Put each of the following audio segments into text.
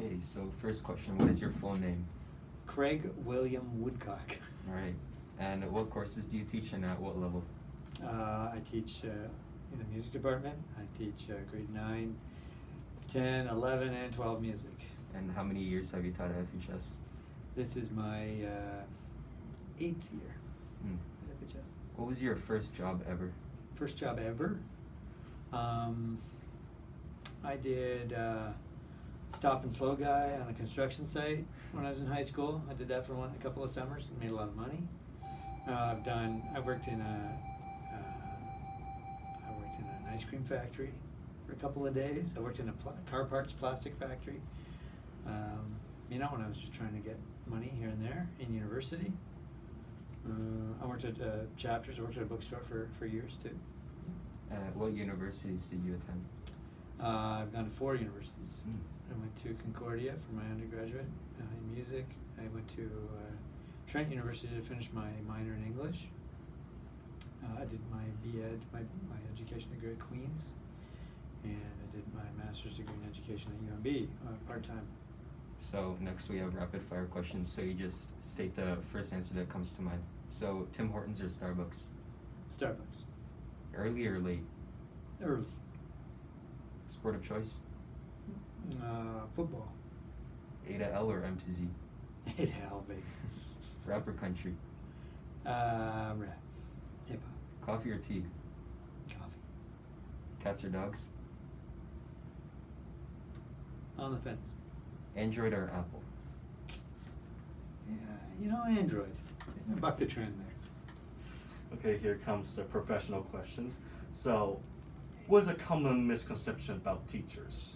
Okay, so first question, what is your full name? Craig William Woodcock. All right. And what courses do you teach and at what level? I teach in the music department. I teach grade 9, 10, 11, and 12 music. And how many years have you taught at FHS? This is my 8th year at FHS. What was your first job ever? First job ever? I did stop and slow guy on a construction site when I was in high school. I did that for a couple of summers and made a lot of money. I worked in an ice cream factory for a couple of days. I worked in a car parts plastic factory. When I was just trying to get money here and there in university. I worked at chapters. I worked at a bookstore for years too. What universities did you attend? I've gone to 4 universities. I went to Concordia for my undergraduate in music. I went to Trent University to finish my minor in English. I did my B.Ed, my education degree at Queen's, and I did my master's degree in education at UMB, part-time. So next we have rapid fire questions, so you just state the first answer that comes to mind. So Tim Hortons or Starbucks? Starbucks. Early or late? Early. Sport of choice? Football. A to L or M to Z? A to L, baby. Rap or country? Rap. Hip-hop. Coffee or tea? Coffee. Cats or dogs? On the fence. Android or Apple? Yeah, Android. I bucked the trend there. Okay, here comes the professional questions. So, what is a common misconception about teachers?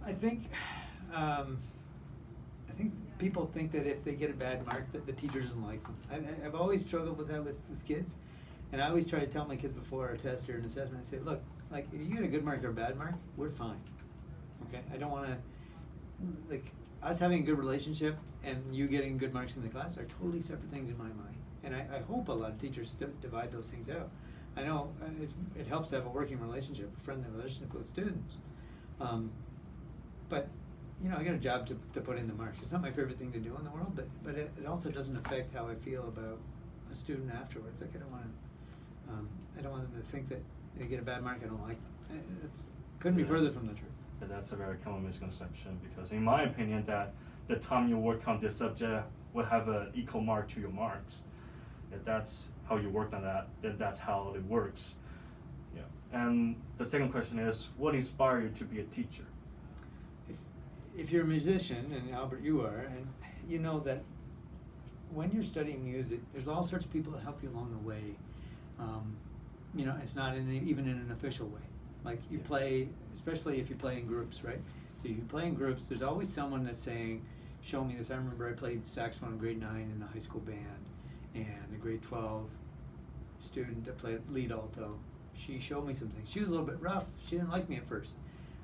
I think people think that if they get a bad mark, that the teacher doesn't like them. I've always struggled with that with kids, and I always try to tell my kids before a test or an assessment. I say, look, like if you get a good mark or a bad mark, we're fine. Okay, I don't want to us having a good relationship and you getting good marks in the class are totally separate things in my mind. And I hope a lot of teachers divide those things out. I know it helps to have a working relationship, a friendly relationship with students. But I got a job to put in the marks. It's not my favorite thing to do in the world, but it also doesn't affect how I feel about a student afterwards. Like I don't want them to think that they get a bad mark, I don't like them. It couldn't be further from the truth. Yeah, that's a very common misconception because in my opinion that the time you work on this subject will have an equal mark to your marks. If that's how you worked on that, then that's how it works. Yeah. And the second question is, what inspired you to be a teacher? If you're a musician, and Albert you are, and you know that when you're studying music, there's all sorts of people that help you along the way. It's not even in an official way. Like you play, especially if you play in groups, right? So if you play in groups, there's always someone that's saying, show me this. I remember I played saxophone in grade 9 in a high school band, and a grade 12 student that played lead alto, she showed me some things. She was a little bit rough. She didn't like me at first.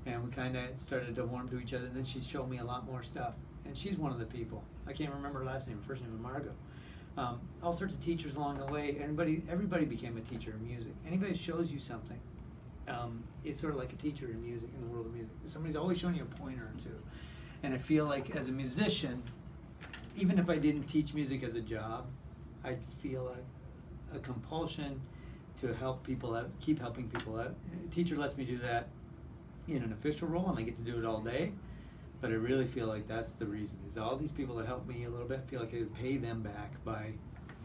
And we kind of started to warm to each other, and then she showed me a lot more stuff. And she's one of the people. I can't remember her last name. Her first name was Margot. All sorts of teachers along the way. Everybody became a teacher in music. Anybody that shows you something, it's sort of like a teacher in music, in the world of music. Somebody's always showing you a pointer or two. And I feel like as a musician, even if I didn't teach music as a job, I'd feel a compulsion to help people out, keep helping people out. A teacher lets me do that in an official role, and I get to do it all day. But I really feel like that's the reason. Is all these people that help me a little bit, I feel like I could pay them back by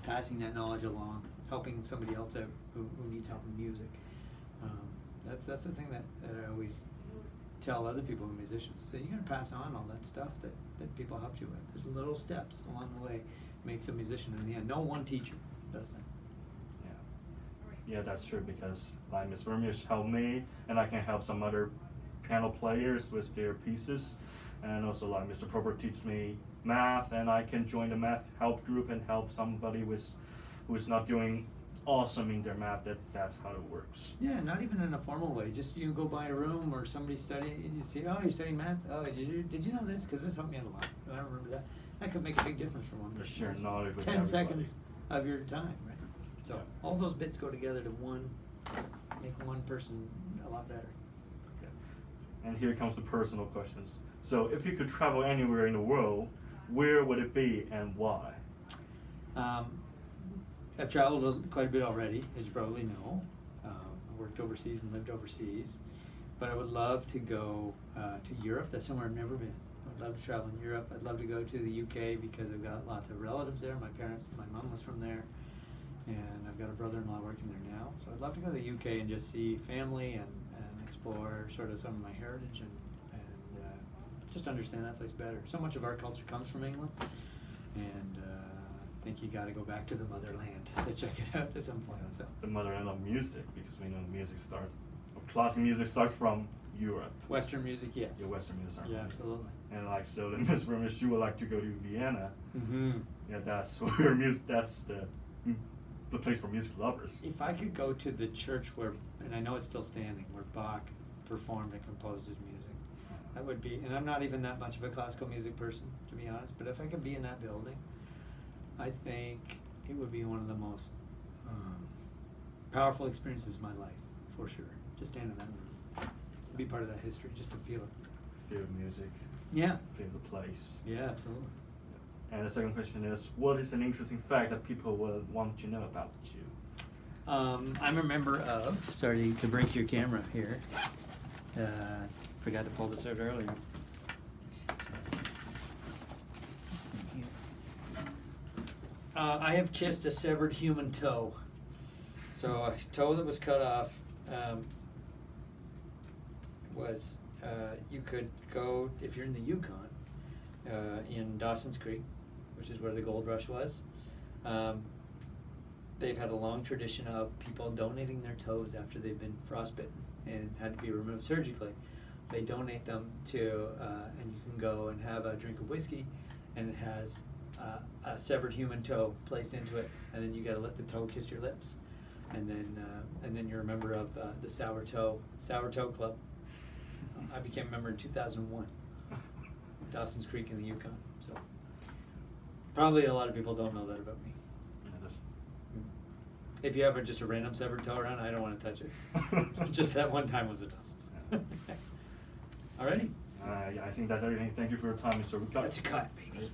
passing that knowledge along, helping somebody else out who needs help in music. That's the thing that I always tell other people who are musicians. So you got to pass on all that stuff that people helped you with. There's little steps along the way makes a musician in the end. No one teacher does that. Yeah, that's true because like Ms. Vermeer's helped me, and I can help some other piano players with their pieces, and also like Mr. Probert teaches me math, and I can join the math help group and help somebody who's not doing awesome in their math. That's how it works. Yeah, not even in a formal way. Just you go by a room or somebody studying, and you see, oh, you're studying math. Oh, did you know this? Because this helped me out a lot. I remember that. That could make a big difference for one The person. shared knowledge with 10 everybody. seconds of your time, right? So all those bits go together to make one person a lot better. And here comes the personal questions. So, if you could travel anywhere in the world, where would it be and why? I've traveled quite a bit already, as you probably know. I worked overseas and lived overseas. But I would love to go to Europe. That's somewhere I've never been. I'd love to travel in Europe. I'd love to go to the UK because I've got lots of relatives there. My mom was from there. And I've got a brother-in-law working there now. So I'd love to go to the UK and just see family and explore sort of some of my heritage and just understand that place better. So much of our culture comes from England. And I think you got to go back to the motherland to check it out at some point. So The motherland of music, because we know classical music starts from Europe. Western music, yes. Your Western music starts Yeah, from Europe. absolutely. And like so, then Miss Ramesh, you would like to go to Vienna. Mm-hmm. Yeah, that's where music. That's the place for music lovers. If I could go to the church where, and I know it's still standing, where Bach performed and composed his music, that would be, and I'm not even that much of a classical music person, to be honest, but if I could be in that building, I think it would be one of the most powerful experiences of my life, for sure. Just stand in that room, to be part of that history, just to feel it. Feel music. Yeah. Feel the place. Yeah, absolutely. And the second question is, what is an interesting fact that people will want to know about you? I'm a member of, sorry to break your camera here, forgot to pull this out earlier. I have kissed a severed human toe. So a toe that was cut off was, you could go, if you're in the Yukon, in Dawson's Creek, which is where the gold rush was. They've had a long tradition of people donating their toes after they've been frostbitten and had to be removed surgically. They donate them to, and you can go and have a drink of whiskey, and it has a severed human toe placed into it, and then you got to let the toe kiss your lips, and then you're a member of the Sour Toe Club. I became a member in 2001. Dawson's Creek in the Yukon. So probably a lot of people don't know that about me. Yeah, If you have just a random severed toe around, I don't want to touch it. Just that one time was enough. Alrighty. I think that's everything. Thank you for your time, Mr. Woodcock. That's a cut, baby.